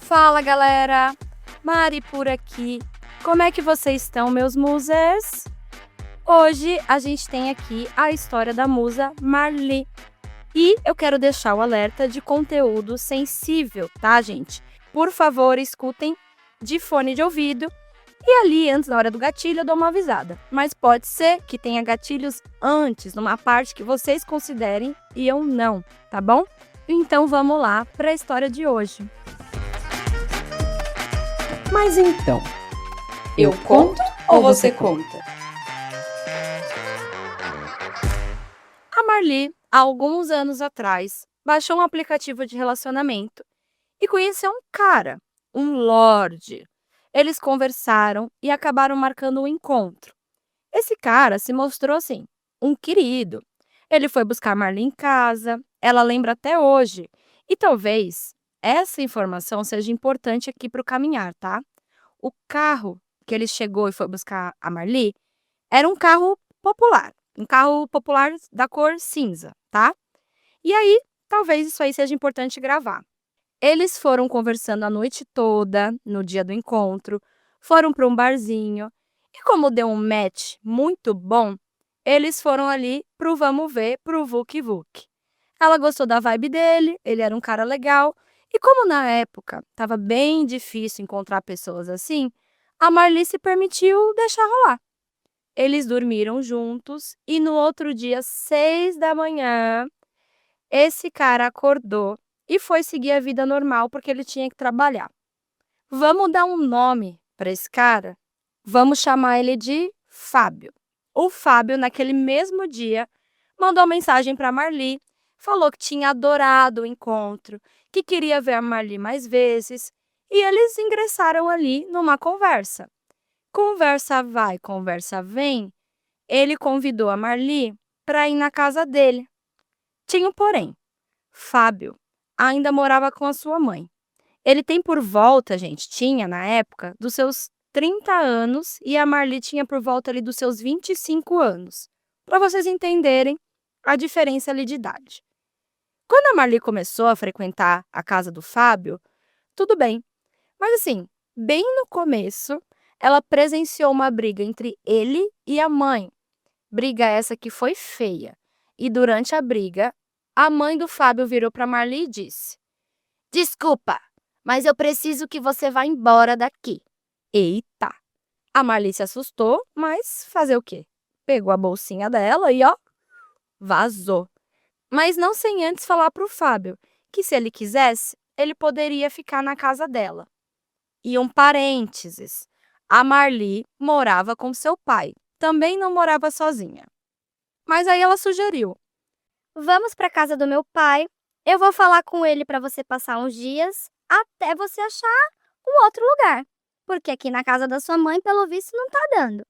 Fala, galera! Mari por aqui. Como é que vocês estão, meus musers? Hoje a gente tem aqui a história da musa Marli. E eu quero deixar o alerta de conteúdo sensível, tá, gente? Por favor, escutem de fone de ouvido. E ali, antes, na hora do gatilho, eu dou uma avisada. Mas pode ser que tenha gatilhos antes, numa parte que vocês considerem e eu não, tá bom? Então vamos lá para a história de hoje. Mas então, eu conto ou você conta? A Marli, há alguns anos atrás, baixou um aplicativo de relacionamento e conheceu um cara, um lorde. Eles conversaram e acabaram marcando um encontro. Esse cara se mostrou assim, um querido. Ele foi buscar Marli em casa, ela lembra até hoje. E talvez essa informação seja importante aqui para o caminhar, tá? O carro que ele chegou e foi buscar a Marli era um carro popular da cor cinza, tá? E aí, talvez isso aí seja importante gravar. Eles foram conversando a noite toda, no dia do encontro, foram para um barzinho, e como deu um match muito bom, eles foram ali pro vamos ver, pro Vuk Vuk. Ela gostou da vibe dele, ele era um cara legal, e como na época estava bem difícil encontrar pessoas assim, a Marli se permitiu deixar rolar. Eles dormiram juntos e no outro dia, 6 da manhã, esse cara acordou e foi seguir a vida normal porque ele tinha que trabalhar. Vamos dar um nome para esse cara? Vamos chamar ele de Fábio. O Fábio, naquele mesmo dia, mandou mensagem para Marli, falou que tinha adorado o encontro, que queria ver a Marli mais vezes, e eles ingressaram ali numa conversa. Conversa vai, conversa vem, ele convidou a Marli para ir na casa dele. Tinha um porém. Fábio ainda morava com a sua mãe. Ele tem por volta, gente, tinha na época, dos seus 30 anos e a Marli tinha por volta ali dos seus 25 anos. Para vocês entenderem a diferença ali de idade. Quando a Marli começou a frequentar a casa do Fábio, tudo bem. Mas assim, bem no começo, ela presenciou uma briga entre ele e a mãe. Briga essa que foi feia. E durante a briga, a mãe do Fábio virou para Marli e disse: "Desculpa, mas eu preciso que você vá embora daqui." Eita! A Marli se assustou, mas fazer o quê? Pegou a bolsinha dela e, ó, vazou. Mas não sem antes falar para o Fábio que, se ele quisesse, ele poderia ficar na casa dela. E um parênteses, a Marli morava com seu pai, também não morava sozinha. Mas aí ela sugeriu: Vamos para casa do meu pai. Eu vou falar com ele para você passar uns dias até você achar um outro lugar. Porque aqui na casa da sua mãe, pelo visto, não tá dando.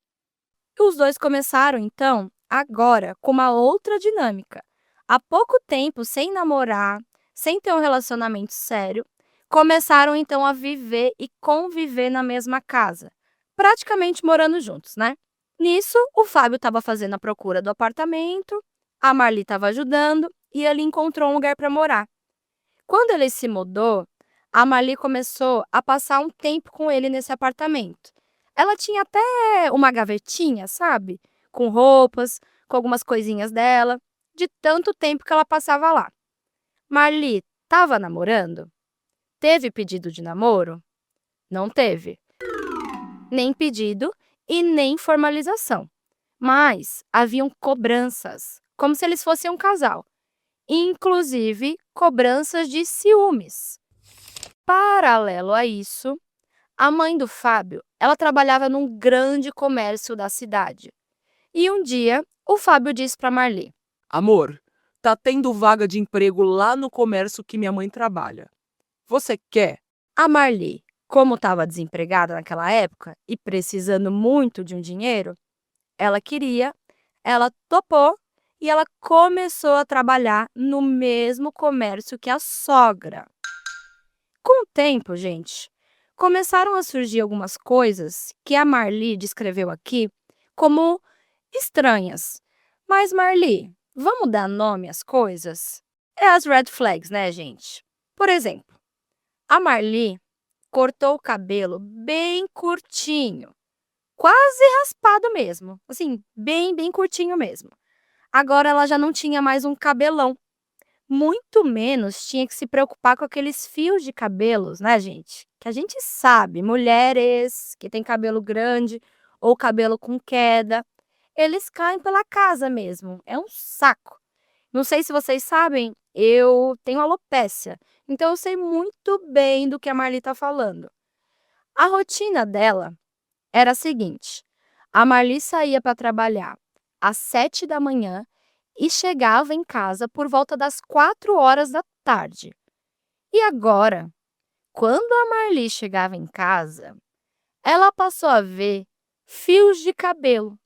Os dois começaram, então, agora, com uma outra dinâmica. Há pouco tempo, sem namorar, sem ter um relacionamento sério, começaram, então, a viver e conviver na mesma casa, praticamente morando juntos, né? Nisso, o Fábio estava fazendo a procura do apartamento, a Marli estava ajudando e ele encontrou um lugar para morar. Quando ele se mudou, a Marli começou a passar um tempo com ele nesse apartamento. Ela tinha até uma gavetinha, sabe? Com roupas, com algumas coisinhas dela, de tanto tempo que ela passava lá. Marli estava namorando? Teve pedido de namoro? Não teve. Nem pedido e nem formalização. Mas haviam cobranças, como se eles fossem um casal. Inclusive, cobranças de ciúmes. Paralelo a isso, a mãe do Fábio, ela trabalhava num grande comércio da cidade. E um dia, o Fábio disse para Marli: "Amor, tá tendo vaga de emprego lá no comércio que minha mãe trabalha. Você quer?" A Marli, como estava desempregada naquela época e precisando muito de um dinheiro, ela queria, ela topou e ela começou a trabalhar no mesmo comércio que a sogra. Com o tempo, gente, começaram a surgir algumas coisas que a Marli descreveu aqui como estranhas. Mas, Marli, vamos dar nome às coisas? É as red flags, né, gente? Por exemplo, a Marli cortou o cabelo bem curtinho, quase raspado mesmo, assim, bem curtinho mesmo. Agora ela já não tinha mais um cabelão, muito menos tinha que se preocupar com aqueles fios de cabelos, né, gente? Que a gente sabe, mulheres que têm cabelo grande ou cabelo com queda, eles caem pela casa mesmo, é um saco. Não sei se vocês sabem, eu tenho alopécia, então eu sei muito bem do que a Marli está falando. A rotina dela era a seguinte: a Marli saía para trabalhar às 7 da manhã e chegava em casa por volta das 4 horas da tarde. E agora, quando a Marli chegava em casa, ela passou a ver fios de cabelo.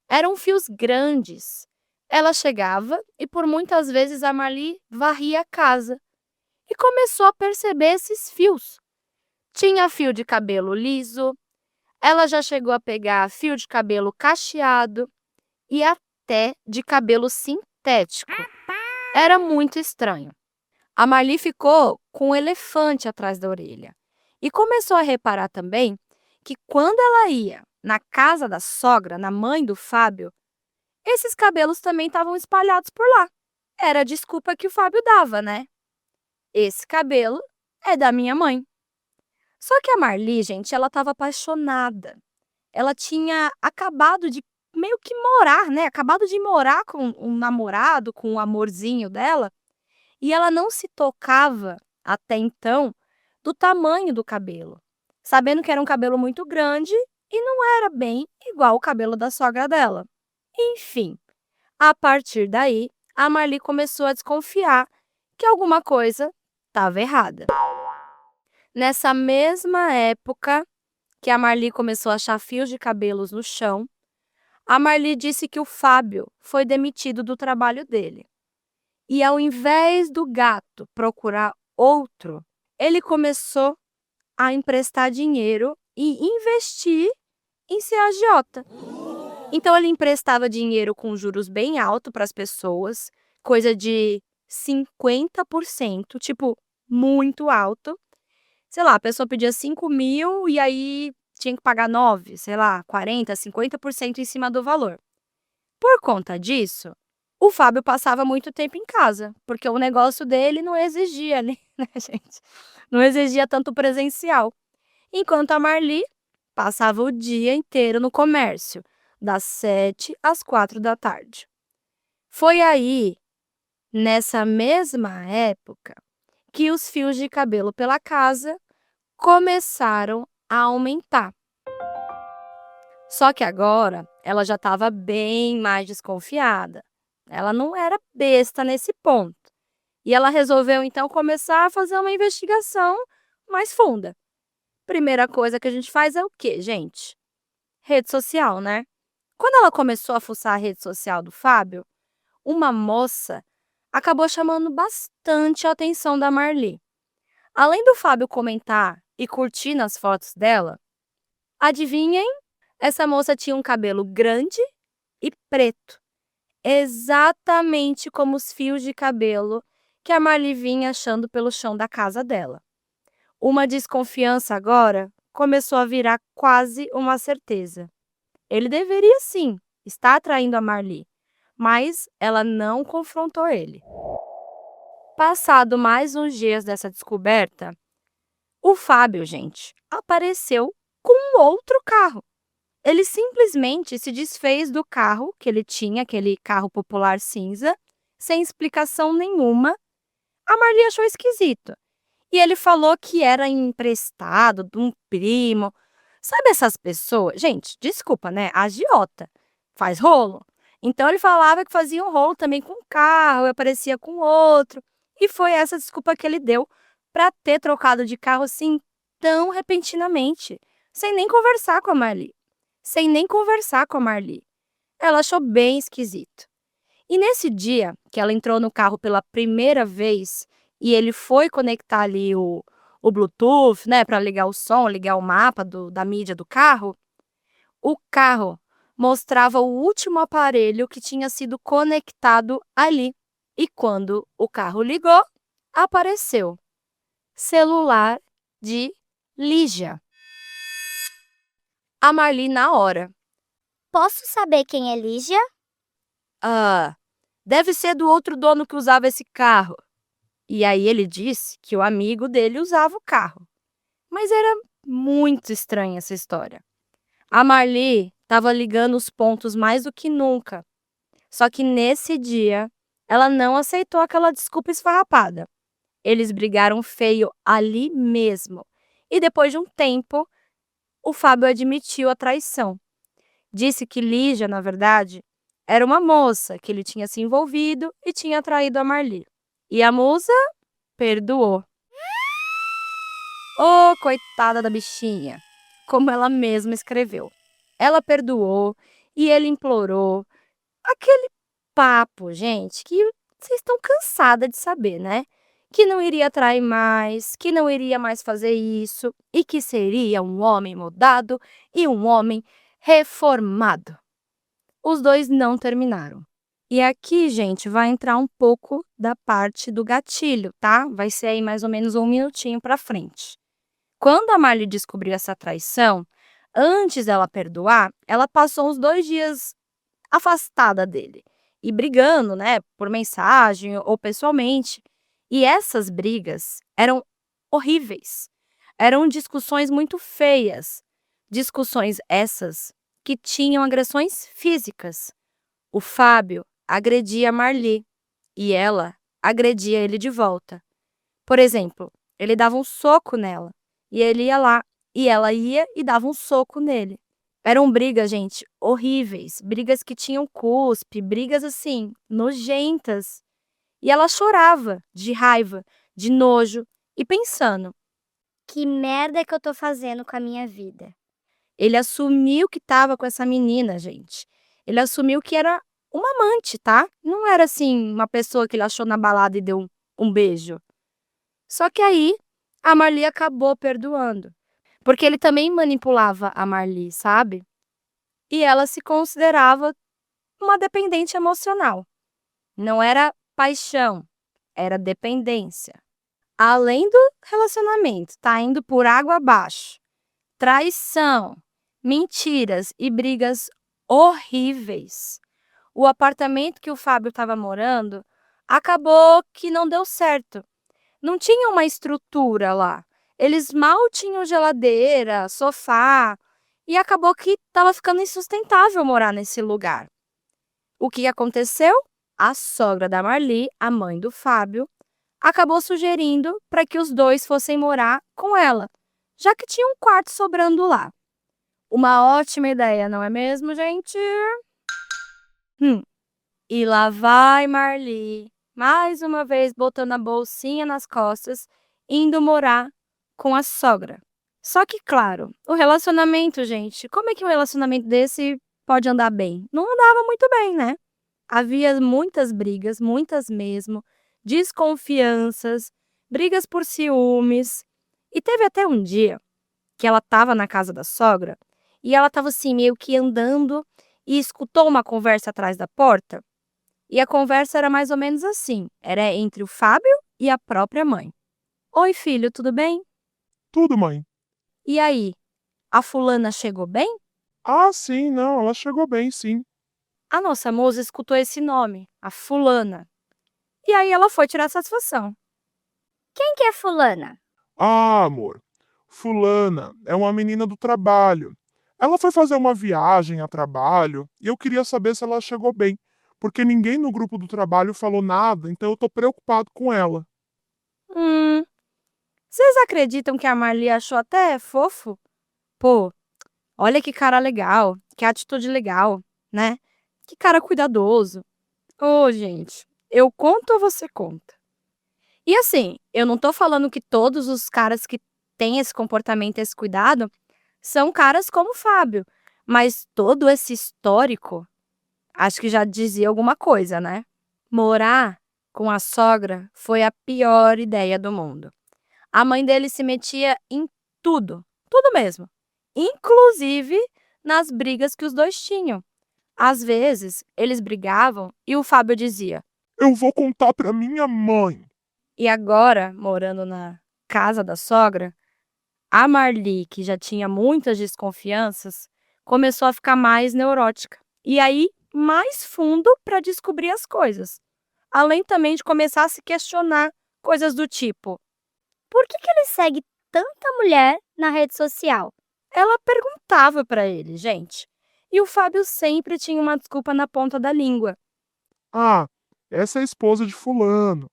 Eram fios grandes. Ela chegava e por muitas vezes a Marli varria a casa e começou a perceber esses fios. Tinha fio de cabelo liso, ela já chegou a pegar fio de cabelo cacheado e até de cabelo sintético. Era muito estranho. A Marli ficou com um elefante atrás da orelha e começou a reparar também que quando ela ia na casa da sogra, na mãe do Fábio, esses cabelos também estavam espalhados por lá. Era a desculpa que o Fábio dava, né? Esse cabelo é da minha mãe. Só que a Marli, gente, ela estava apaixonada. Ela tinha acabado de meio que morar, né? Acabado de morar com um namorado, com o amorzinho dela, e ela não se tocava até então do tamanho do cabelo, sabendo que era um cabelo muito grande e não era bem igual o cabelo da sogra dela. Enfim, a partir daí, a Marli começou a desconfiar que alguma coisa estava errada. Nessa mesma época que a Marli começou a achar fios de cabelos no chão, a Marli disse que o Fábio foi demitido do trabalho dele. E ao invés do gato procurar outro, ele começou a emprestar dinheiro e investir em ser agiota. Então ele emprestava dinheiro com juros bem altos para as pessoas, coisa de 50%, tipo, muito alto. Sei lá, a pessoa pedia 5.000 e aí tinha que pagar 9, sei lá, 40, 50% em cima do valor. Por conta disso, o Fábio passava muito tempo em casa, porque o negócio dele não exigia, né, gente? Não exigia tanto presencial. Enquanto a Marli passava o dia inteiro no comércio, das 7 às 4 da tarde. Foi aí, nessa mesma época, que os fios de cabelo pela casa começaram a aumentar. Só que agora ela já estava bem mais desconfiada. Ela não era besta nesse ponto. E ela resolveu então começar a fazer uma investigação mais funda. Primeira coisa que a gente faz é o quê, gente? Rede social, né? Quando ela começou a fuçar a rede social do Fábio, uma moça acabou chamando bastante a atenção da Marli. Além do Fábio comentar e curtir nas fotos dela, adivinhem? Essa moça tinha um cabelo grande e preto, exatamente como os fios de cabelo que a Marli vinha achando pelo chão da casa dela. Uma desconfiança agora começou a virar quase uma certeza. Ele deveria sim estar atraindo a Marli, mas ela não confrontou ele. Passado mais uns dias dessa descoberta, o Fábio, gente, apareceu com um outro carro. Ele simplesmente se desfez do carro que ele tinha, aquele carro popular cinza, sem explicação nenhuma. A Marli achou esquisito. E ele falou que era emprestado de um primo. Sabe essas pessoas? Gente, desculpa, né? Agiota. Faz rolo. Então ele falava que fazia um rolo também com um carro, aparecia com outro. E foi essa desculpa que ele deu para ter trocado de carro assim tão repentinamente, sem nem conversar com a Marli. Ela achou bem esquisito. E nesse dia que ela entrou no carro pela primeira vez e ele foi conectar ali o Bluetooth, né, para ligar o som, ligar o mapa da mídia do carro, o carro mostrava o último aparelho que tinha sido conectado ali. E quando o carro ligou, apareceu celular de Lígia. A Marli na hora. Posso saber quem é Lígia? Ah, deve ser do outro dono que usava esse carro. E aí ele disse que o amigo dele usava o carro. Mas era muito estranha essa história. A Marli estava ligando os pontos mais do que nunca. Só que nesse dia, ela não aceitou aquela desculpa esfarrapada. Eles brigaram feio ali mesmo. E depois de um tempo, o Fábio admitiu a traição. Disse que Lígia, na verdade, era uma moça que ele tinha se envolvido e tinha traído a Marli. E a musa perdoou. Oh, coitada da bichinha, como ela mesma escreveu. Ela perdoou e ele implorou. Aquele papo, gente, que vocês estão cansada de saber, né? Que não iria trair mais, que não iria mais fazer isso e que seria um homem mudado e um homem reformado. Os dois não terminaram. E aqui, gente, vai entrar um pouco da parte do gatilho, tá? Vai ser aí mais ou menos 1 minutinho para frente. Quando a Marli descobriu essa traição, antes dela perdoar, ela passou uns 2 dias afastada dele e brigando, né, por mensagem ou pessoalmente. E essas brigas eram horríveis. Eram discussões muito feias. Discussões essas que tinham agressões físicas. O Fábio agredia a Marli e ela agredia ele de volta. Por exemplo, ele dava um soco nela e ele ia lá e ela ia e dava um soco nele. Eram brigas, gente, horríveis, brigas que tinham cuspe, brigas assim, nojentas. E ela chorava de raiva, de nojo e pensando. Que merda que eu tô fazendo com a minha vida? Ele assumiu que estava com essa menina, gente. Ele assumiu que era uma amante, tá? Não era assim uma pessoa que ele achou na balada e deu um beijo. Só que aí a Marli acabou perdoando. Porque ele também manipulava a Marli, sabe? E ela se considerava uma dependente emocional. Não era paixão, era dependência. Além do relacionamento, tá indo por água abaixo. Traição, mentiras e brigas horríveis. O apartamento que o Fábio estava morando acabou que não deu certo. Não tinha uma estrutura lá. Eles mal tinham geladeira, sofá, e acabou que estava ficando insustentável morar nesse lugar. O que aconteceu? A sogra da Marli, a mãe do Fábio, acabou sugerindo para que os dois fossem morar com ela, já que tinha um quarto sobrando lá. Uma ótima ideia, não é mesmo, gente? E lá vai Marli, mais uma vez botando a bolsinha nas costas, indo morar com a sogra. Só que, claro, o relacionamento, gente, como é que um relacionamento desse pode andar bem? Não andava muito bem, né? Havia muitas brigas, muitas mesmo, desconfianças, brigas por ciúmes. E teve até um dia que ela estava na casa da sogra e ela estava assim, meio que andando e escutou uma conversa atrás da porta. E a conversa era mais ou menos assim, era entre o Fábio e a própria mãe. Oi, filho, tudo bem? Tudo, mãe. E aí, a fulana chegou bem? Ah, sim, não, ela chegou bem, sim. A nossa moça escutou esse nome, a fulana. E aí ela foi tirar satisfação. Quem que é fulana? Ah, amor, fulana é uma menina do trabalho. Ela foi fazer uma viagem a trabalho e eu queria saber se ela chegou bem, porque ninguém no grupo do trabalho falou nada, então eu tô preocupado com ela. Hum, vocês acreditam que a Marli achou até fofo? Pô, olha que cara legal, que atitude legal, né? Que cara cuidadoso. Ô, gente, eu conto ou você conta? E assim, eu não tô falando que todos os caras que têm esse comportamento, esse cuidado, são caras como o Fábio, mas todo esse histórico, acho que já dizia alguma coisa, né? Morar com a sogra foi a pior ideia do mundo. A mãe dele se metia em tudo, tudo mesmo, inclusive nas brigas que os dois tinham. Às vezes, eles brigavam e o Fábio dizia: Eu vou contar pra minha mãe. e agora, morando na casa da sogra, A Marli, que já tinha muitas desconfianças, começou a ficar mais neurótica. E aí, mais fundo para descobrir as coisas. Além também de começar a se questionar coisas do tipo: Por que ele segue tanta mulher na rede social? ela perguntava para ele, gente. E o Fábio sempre tinha uma desculpa na ponta da língua. Ah, essa é a esposa de fulano.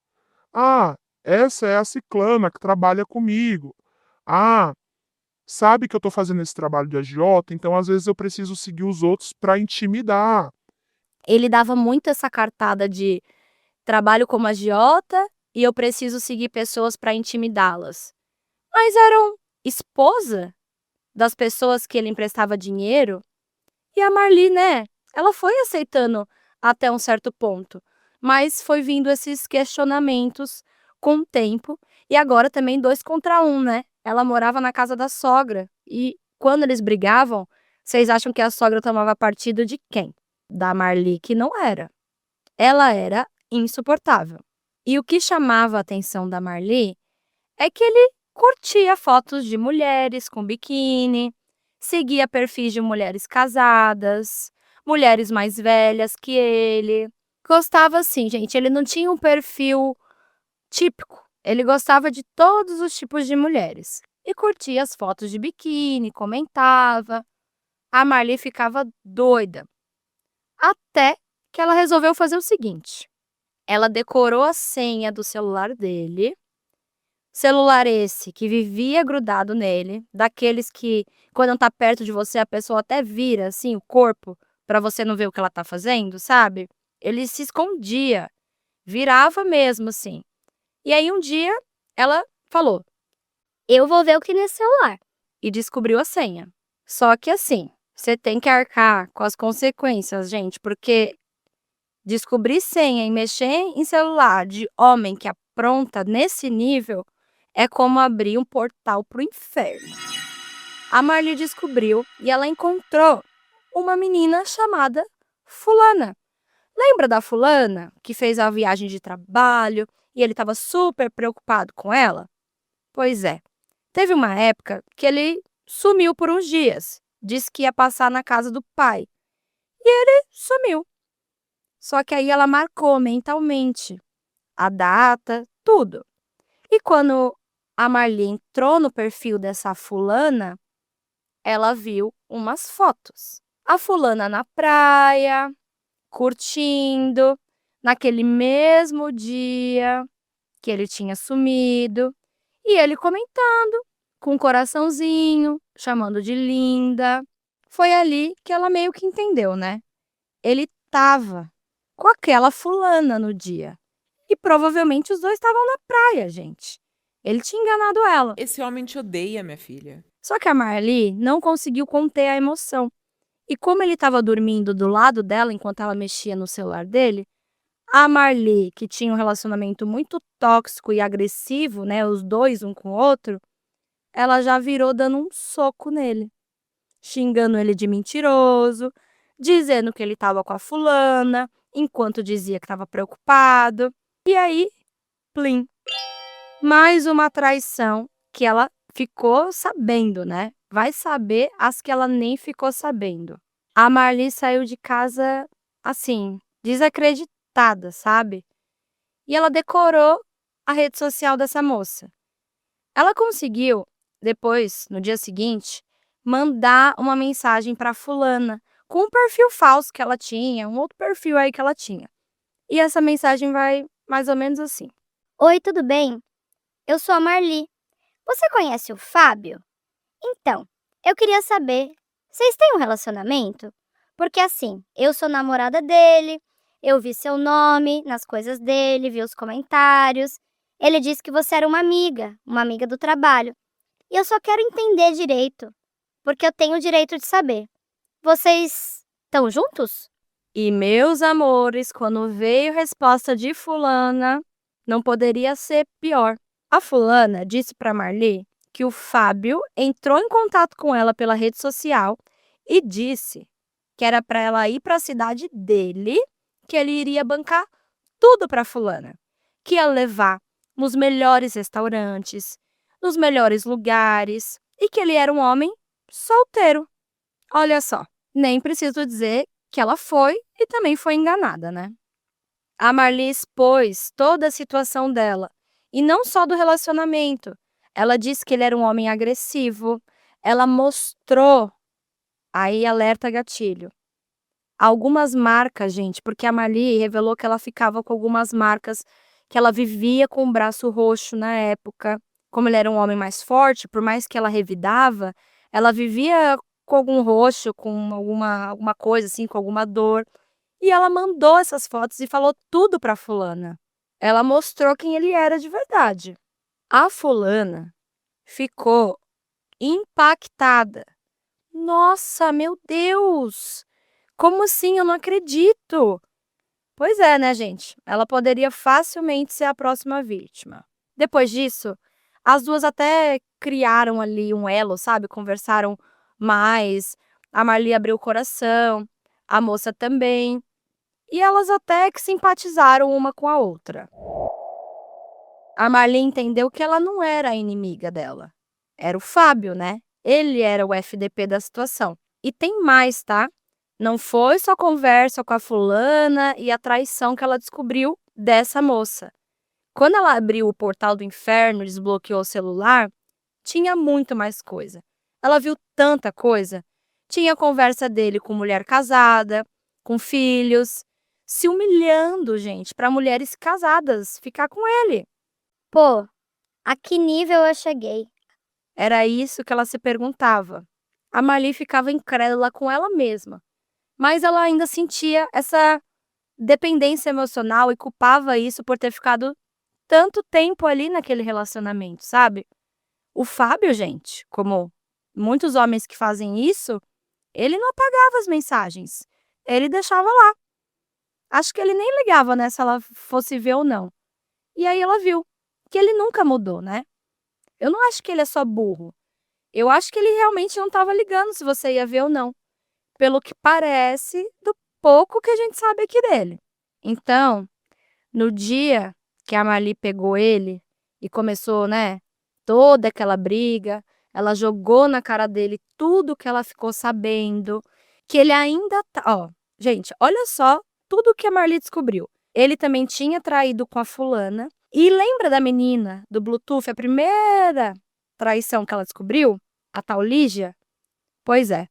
Ah, essa é a ciclana que trabalha comigo. Ah, sabe que eu tô fazendo esse trabalho de agiota, então às vezes eu preciso seguir os outros para intimidar. Ele dava muito essa cartada de trabalho como agiota e eu preciso seguir pessoas para intimidá-las. Mas eram esposa das pessoas que ele emprestava dinheiro. E a Marli, né, ela foi aceitando até um certo ponto, mas foi vindo esses questionamentos com o tempo, e agora também 2 contra 1, né. Ela morava na casa da sogra, e quando eles brigavam, vocês acham que a sogra tomava partido de quem? Da Marli, que não era. Ela era insuportável. E o que chamava a atenção da Marli é que ele curtia fotos de mulheres com biquíni, seguia perfis de mulheres casadas, mulheres mais velhas que ele. Gostava assim, gente, ele não tinha um perfil típico. Ele gostava de todos os tipos de mulheres. E curtia as fotos de biquíni, comentava. A Marli ficava doida. Até que ela resolveu fazer o seguinte: ela decorou a senha do celular dele. Celular esse que vivia grudado nele, daqueles que quando tá perto de você a pessoa até vira, assim, o corpo, para você não ver o que ela tá fazendo, sabe. Ele se escondia, virava mesmo, assim. E aí um dia ela falou Eu vou ver o que nesse celular. e descobriu a senha. Só que assim, você tem que arcar com as consequências, gente, porque descobrir senha e mexer em celular de homem que apronta nesse nível é como abrir um portal para o inferno. A Marli descobriu e ela encontrou uma menina chamada Fulana. Lembra da Fulana que fez a viagem de trabalho e ele estava super preocupado com ela? Pois é, teve uma época que ele sumiu por uns dias. Disse que ia passar na casa do pai. E ele sumiu. Só que aí ela marcou mentalmente a data, tudo. E quando a Marli entrou no perfil dessa fulana, ela viu umas fotos. A fulana na praia, curtindo, naquele mesmo dia que ele tinha sumido. E ele comentando, com um coraçãozinho, chamando de linda. Foi ali que ela meio que entendeu, né? Ele estava com aquela fulana no dia. E provavelmente os dois estavam na praia, gente. Ele tinha enganado ela. Esse homem te odeia, minha filha. Só que a Marli não conseguiu conter a emoção. E como ele estava dormindo do lado dela enquanto ela mexia no celular dele, a Marli, que tinha um relacionamento muito tóxico e agressivo, né, os dois um com o outro, ela já virou dando um soco nele, xingando ele de mentiroso, dizendo que ele estava com a fulana, enquanto dizia que estava preocupado. E aí, plim, mais uma traição que ela ficou sabendo, né? Vai saber as que ela nem ficou sabendo. A Marli saiu de casa, assim, desacreditada, sabe? E ela decorou a rede social dessa moça. Ela conseguiu, depois, no dia seguinte, mandar uma mensagem para fulana com um perfil falso que ela tinha, um outro perfil aí que ela tinha. E essa mensagem vai mais ou menos assim: Oi, tudo bem? Eu sou a Marli. Você conhece o Fábio? Então, eu queria saber, vocês têm um relacionamento? Porque assim, eu sou namorada dele, eu vi seu nome nas coisas dele, vi os comentários. Ele disse que você era uma amiga do trabalho. E eu só quero entender direito, porque eu tenho o direito de saber. Vocês estão juntos? E meus amores, quando veio a resposta de fulana, não poderia ser pior. A fulana disse para Marli que o Fábio entrou em contato com ela pela rede social e disse que era para ela ir para a cidade dele, que ele iria bancar tudo para fulana, que ia levar nos melhores restaurantes, nos melhores lugares, e que ele era um homem solteiro. Olha só, nem preciso dizer que ela foi e também foi enganada, né? A Marli expôs toda a situação dela, e não só do relacionamento. Ela disse que ele era um homem agressivo. Ela mostrou, aí alerta gatilho, algumas marcas, gente, porque a Marli revelou que ela ficava com algumas marcas, que ela vivia com o braço roxo na época. Como ele era um homem mais forte, por mais que ela revidava, ela vivia com algum roxo, com alguma coisa assim, com alguma dor. E ela mandou essas fotos e falou tudo pra fulana. Ela mostrou quem ele era de verdade. A fulana ficou impactada. Nossa, meu Deus! Como assim? Eu não acredito! Pois é, né, gente? Ela poderia facilmente ser a próxima vítima. Depois disso, as duas até criaram ali um elo, sabe? Conversaram mais. A Marli abriu o coração, a moça também. E elas até que simpatizaram uma com a outra. A Marli entendeu que ela não era a inimiga dela. Era o Fábio, né? Ele era o FDP da situação. E tem mais, tá? Não foi só conversa com a fulana e a traição que ela descobriu dessa moça. Quando ela abriu o portal do inferno e desbloqueou o celular, tinha muito mais coisa. Ela viu tanta coisa. Tinha conversa dele com mulher casada, com filhos, se humilhando, gente, para mulheres casadas ficar com ele. Pô, a que nível eu cheguei? Era isso que ela se perguntava. A Marli ficava incrédula com ela mesma, mas ela ainda sentia essa dependência emocional e culpava isso por ter ficado tanto tempo ali naquele relacionamento, sabe? O Fábio, gente, como muitos homens que fazem isso, ele não apagava as mensagens. Ele deixava lá. Acho que ele nem ligava, né, se ela fosse ver ou não. E aí ela viu que ele nunca mudou, né? Eu não acho que ele é só burro. Eu acho que ele realmente não estava ligando se você ia ver ou não. Pelo que parece do pouco que a gente sabe aqui dele. Então, no dia que a Marli pegou ele e começou, né, toda aquela briga, ela jogou na cara dele tudo que ela ficou sabendo, que ele ainda tá, ó, gente, olha só tudo que a Marli descobriu. Ele também tinha traído com a fulana. E lembra da menina do Bluetooth, a primeira traição que ela descobriu? A tal Lígia? Pois é.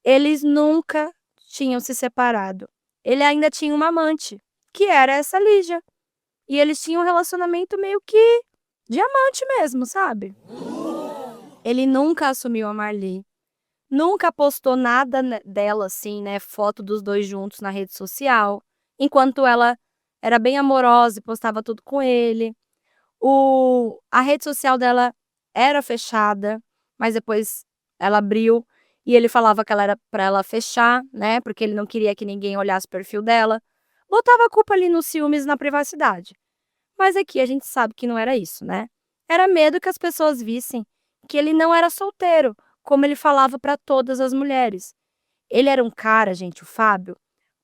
Eles nunca tinham se separado. Ele ainda tinha uma amante, que era essa Lígia. E eles tinham um relacionamento meio que de amante mesmo, sabe? Ele nunca assumiu a Marli. Nunca postou nada dela, assim, né? Foto dos dois juntos na rede social. Enquanto ela era bem amorosa e postava tudo com ele. A rede social dela era fechada, mas depois ela abriu e ele falava que ela era para ela fechar, né? Porque ele não queria que ninguém olhasse o perfil dela. Botava a culpa ali nos ciúmes e na privacidade. Mas aqui a gente sabe que não era isso, né? Era medo que as pessoas vissem que ele não era solteiro, como ele falava para todas as mulheres. Ele era um cara, gente, o Fábio,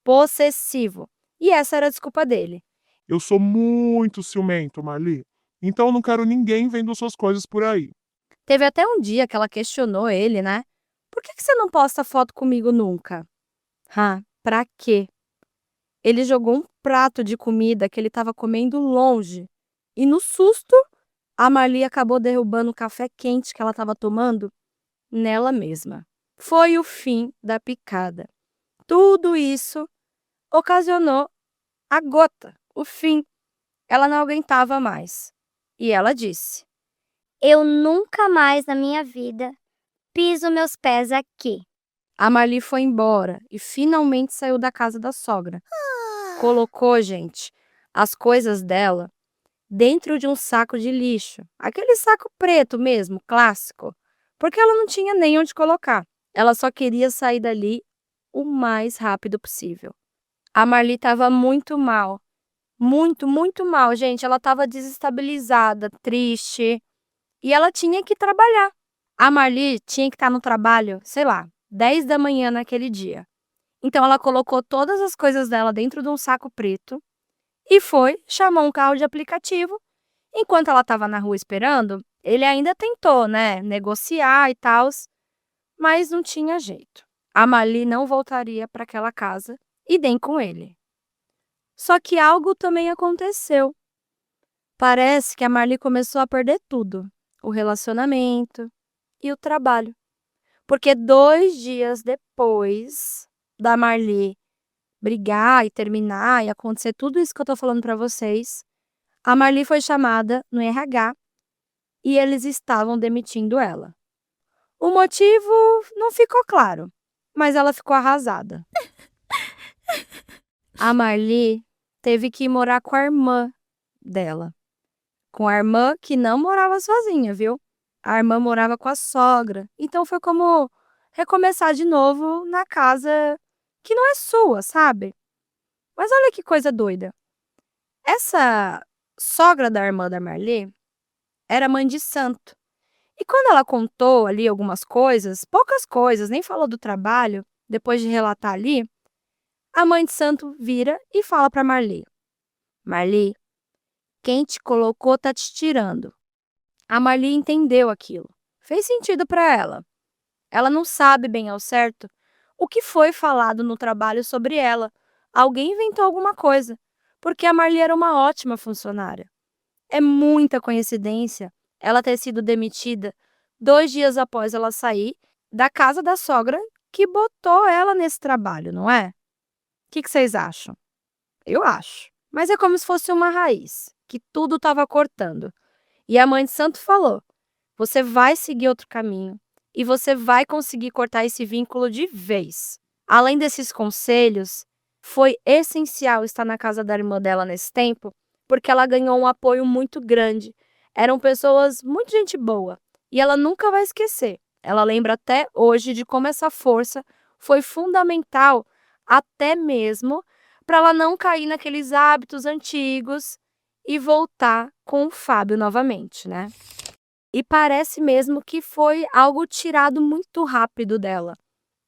possessivo. E essa era a desculpa dele. Eu sou muito ciumento, Marli. Então eu não quero ninguém vendo suas coisas por aí. Teve até um dia que ela questionou ele, né? Por que você não posta foto comigo nunca? Ah, pra quê? Ele jogou um prato de comida que ele estava comendo longe. E no susto, a Marli acabou derrubando o café quente que ela estava tomando nela mesma. Foi o fim da picada. Tudo isso ocasionou a gota, o fim. Ela não aguentava mais. E ela disse: Eu nunca mais na minha vida piso meus pés aqui. A Marli foi embora e finalmente saiu da casa da sogra. Colocou, gente, as coisas dela dentro de um saco de lixo. Aquele saco preto mesmo, clássico. Porque ela não tinha nem onde colocar. Ela só queria sair dali o mais rápido possível. A Marli estava muito mal. Muito, muito mal, gente. Ela estava desestabilizada, triste. E ela tinha que trabalhar. A Marli tinha que estar no trabalho, sei lá, 10 da manhã naquele dia. Então ela colocou todas as coisas dela dentro de um saco preto e foi, chamou um carro de aplicativo. Enquanto ela estava na rua esperando, Ele ainda tentou, né, negociar e tals, mas não tinha jeito. A Marli não voltaria para aquela casa e nem com ele. Só que algo também aconteceu. Parece que a Marli começou a perder tudo: o relacionamento e o trabalho. Porque 2 dias depois da Marli brigar e terminar e acontecer tudo isso que eu tô falando para vocês, a Marli foi chamada no RH e eles estavam demitindo ela. O motivo não ficou claro, mas ela ficou arrasada. A Marli teve que ir morar com a irmã dela. Com a irmã que não morava sozinha, viu? A irmã morava com a sogra. Então foi como recomeçar de novo na casa que não é sua, sabe? Mas olha que coisa doida. Essa sogra da irmã da Marli era mãe de santo. E quando ela contou ali algumas coisas, poucas coisas, nem falou do trabalho, depois de relatar ali, a mãe de santo vira e fala para Marli: Marli, quem te colocou tá te tirando. A Marli entendeu aquilo. Fez sentido para ela. Ela não sabe bem ao certo o que foi falado no trabalho sobre ela. Alguém inventou alguma coisa, porque a Marli era uma ótima funcionária. É muita coincidência ela ter sido demitida 2 dias após ela sair da casa da sogra que botou ela nesse trabalho, não é? O que vocês acham? Eu acho. Mas é como se fosse uma raiz, que tudo estava cortando. E a mãe de santo falou: você vai seguir outro caminho e você vai conseguir cortar esse vínculo de vez. Além desses conselhos, foi essencial estar na casa da irmã dela nesse tempo, porque ela ganhou um apoio muito grande. Eram pessoas muito gente boa e ela nunca vai esquecer. Ela lembra até hoje de como essa força foi fundamental, até mesmo para ela não cair naqueles hábitos antigos e voltar com o Fábio novamente, né? E parece mesmo que foi algo tirado muito rápido dela,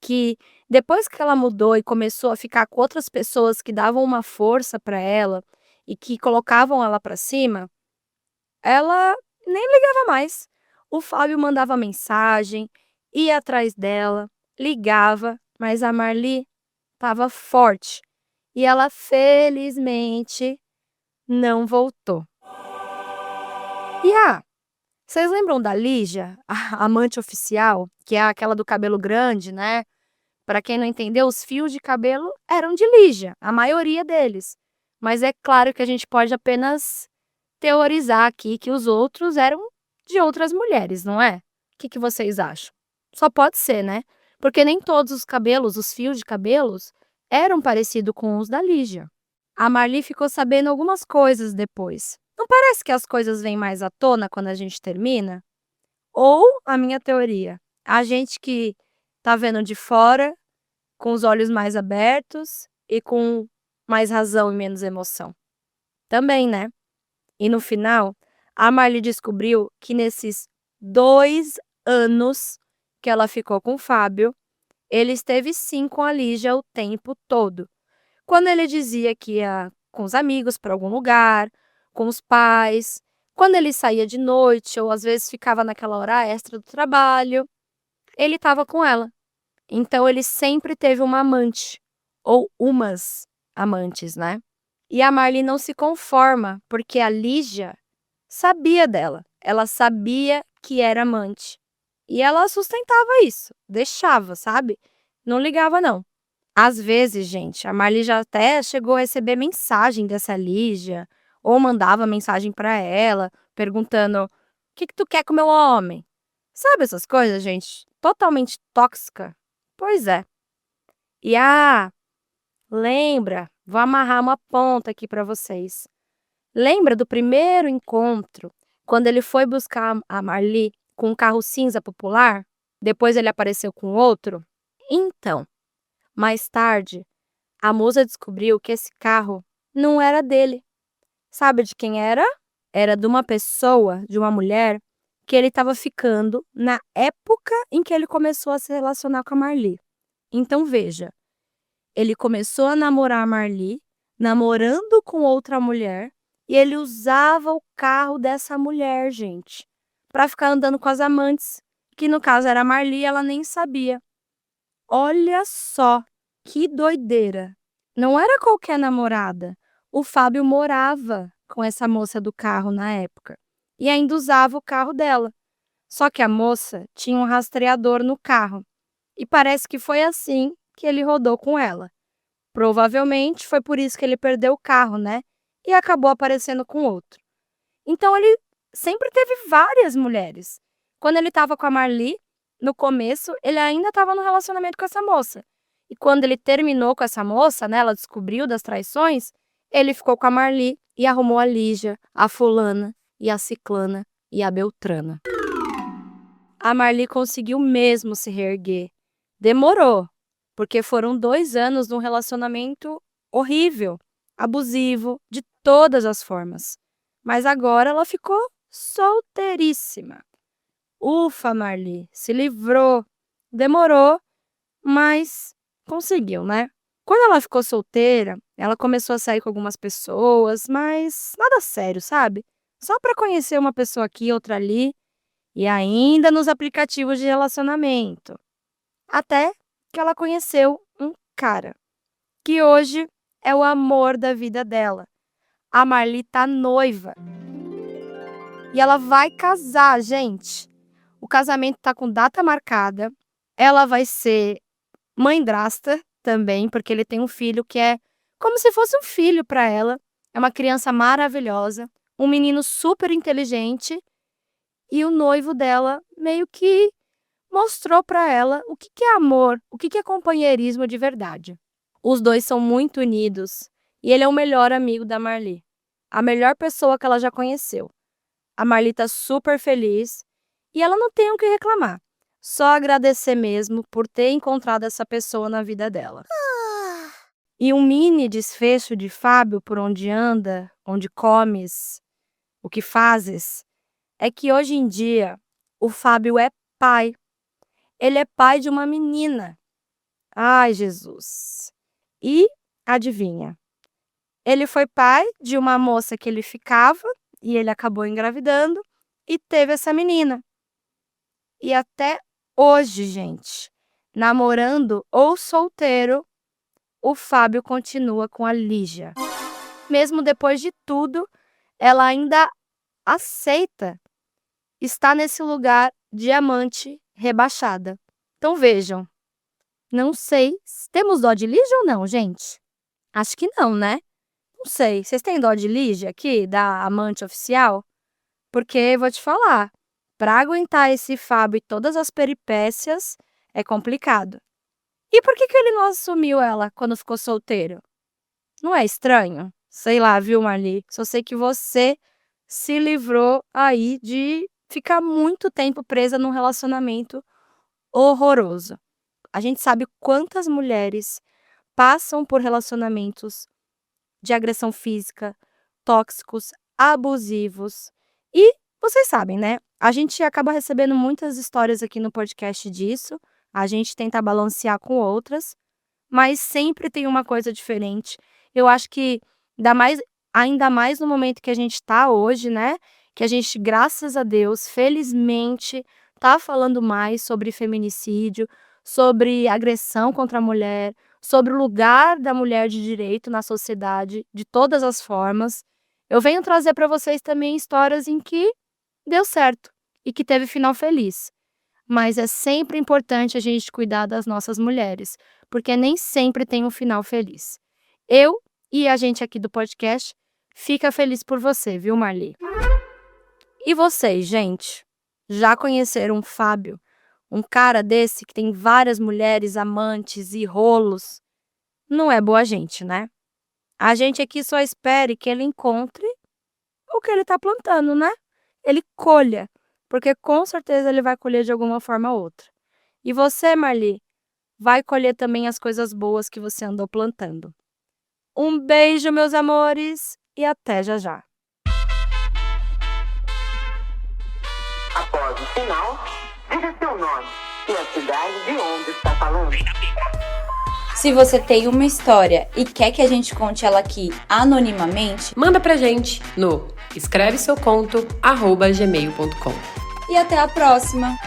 que depois que ela mudou e começou a ficar com outras pessoas que davam uma força para ela e que colocavam ela para cima, ela nem ligava mais. O Fábio mandava mensagem, ia atrás dela, ligava, mas a Marli estava forte e ela felizmente não voltou. E vocês lembram da Lígia, a amante oficial, que é aquela do cabelo grande, né? Para quem não entendeu, os fios de cabelo eram de Lígia, a maioria deles. Mas é claro que a gente pode apenas teorizar aqui que os outros eram de outras mulheres, não é? O que vocês acham? Só pode ser, né? Porque nem todos os cabelos, os fios de cabelos, eram parecidos com os da Lígia. A Marli ficou sabendo algumas coisas depois. Não parece que as coisas vêm mais à tona quando a gente termina? Ou a minha teoria, a gente que tá vendo de fora, com os olhos mais abertos e com mais razão e menos emoção. Também, né? E no final, a Marli descobriu que nesses 2 anos que ela ficou com o Fábio, ele esteve sim com a Lígia o tempo todo. Quando ele dizia que ia com os amigos para algum lugar, com os pais, quando ele saía de noite ou às vezes ficava naquela hora extra do trabalho, ele estava com ela. Então ele sempre teve uma amante, ou umas amantes, né? E a Marli não se conforma, porque a Lígia sabia dela. Ela sabia que era amante. E ela sustentava isso, deixava, sabe? Não ligava, não. Às vezes, gente, a Marli já até chegou a receber mensagem dessa Lígia, ou mandava mensagem para ela, perguntando: o que tu quer com meu homem? Sabe essas coisas, gente? Totalmente tóxica. Pois é. E lembra, vou amarrar uma ponta aqui para vocês. Lembra do primeiro encontro, quando ele foi buscar a Marli com um carro cinza popular? Depois ele apareceu com outro? Então, mais tarde, a moça descobriu que esse carro não era dele. Sabe de quem era? Era de uma pessoa, de uma mulher, que ele estava ficando na época em que ele começou a se relacionar com a Marli. Então veja, ele começou a namorar a Marli, namorando com outra mulher, e ele usava o carro dessa mulher, gente. para ficar andando com as amantes, que no caso era a Marli e ela nem sabia. Olha só, que doideira. Não era qualquer namorada. O Fábio morava com essa moça do carro na época e ainda usava o carro dela. Só que a moça tinha um rastreador no carro e parece que foi assim que ele rodou com ela. Provavelmente foi por isso que ele perdeu o carro, né? E acabou aparecendo com outro. Então ele sempre teve várias mulheres. Quando ele estava com a Marli, no começo, ele ainda estava no relacionamento com essa moça. E quando ele terminou com essa moça, né, ela descobriu das traições, ele ficou com a Marli e arrumou a Lígia, a fulana e a ciclana e a beltrana. A Marli conseguiu mesmo se reerguer. Demorou, porque foram 2 anos num relacionamento horrível, abusivo, de todas as formas. Mas agora ela ficou solteiríssima. Ufa, Marli, se livrou. Demorou, mas conseguiu, né? Quando ela ficou solteira, ela começou a sair com algumas pessoas, mas nada sério, sabe? Só para conhecer uma pessoa aqui, outra ali, e ainda nos aplicativos de relacionamento. Até que ela conheceu um cara, que hoje é o amor da vida dela. A Marli tá noiva. E ela vai casar, gente. O casamento tá com data marcada. Ela vai ser mãedrasta também, porque ele tem um filho que é como se fosse um filho para ela. É uma criança maravilhosa, um menino super inteligente. E o noivo dela meio que mostrou para ela o que é amor, o que é companheirismo de verdade. Os dois são muito unidos e ele é o melhor amigo da Marli. A melhor pessoa que ela já conheceu. A Marli tá super feliz e ela não tem o que reclamar. Só agradecer mesmo por ter encontrado essa pessoa na vida dela. E um mini desfecho de Fábio por onde anda, onde comes, o que fazes, é que hoje em dia o Fábio é pai. Ele é pai de uma menina. Ai, Jesus. E adivinha? Ele foi pai de uma moça que ele ficava e ele acabou engravidando e teve essa menina. E até hoje, gente, namorando ou solteiro, o Fábio continua com a Lígia. Mesmo depois de tudo, ela ainda aceita estar nesse lugar de amante rebaixada. Então vejam, não sei se temos dó de Lígia ou não, gente. Acho que não, né? Não sei, vocês têm dó de Lígia aqui, da amante oficial? Porque, vou te falar, para aguentar esse Fábio e todas as peripécias, é complicado. E por que ele não assumiu ela quando ficou solteiro? Não é estranho? Sei lá, viu, Marli? Só sei que você se livrou aí de ficar muito tempo presa num relacionamento horroroso. A gente sabe quantas mulheres passam por relacionamentos de agressão física, tóxicos, abusivos. E vocês sabem, né? A gente acaba recebendo muitas histórias aqui no podcast disso. A gente tenta balancear com outras, mas sempre tem uma coisa diferente. Eu acho que ainda mais no momento que a gente está hoje, né? Que a gente, graças a Deus, felizmente, está falando mais sobre feminicídio, sobre agressão contra a mulher, sobre o lugar da mulher de direito na sociedade, de todas as formas. Eu venho trazer para vocês também histórias em que deu certo e que teve final feliz. Mas é sempre importante a gente cuidar das nossas mulheres, porque nem sempre tem um final feliz. Eu e a gente aqui do podcast fica feliz por você, viu, Marli? E vocês, gente? Já conheceram um Fábio? Um cara desse que tem várias mulheres, amantes e rolos? Não é boa gente, né? A gente aqui só espere que ele encontre o que ele tá plantando, né? Ele colha, porque com certeza ele vai colher de alguma forma ou outra. E você, Marli, vai colher também as coisas boas que você andou plantando. Um beijo, meus amores, e até já já. Após o sinal, diga seu nome e a cidade de onde está falando. Se você tem uma história e quer que a gente conte ela aqui anonimamente, manda pra gente no escreveseuconto@gmail.com. e até a próxima!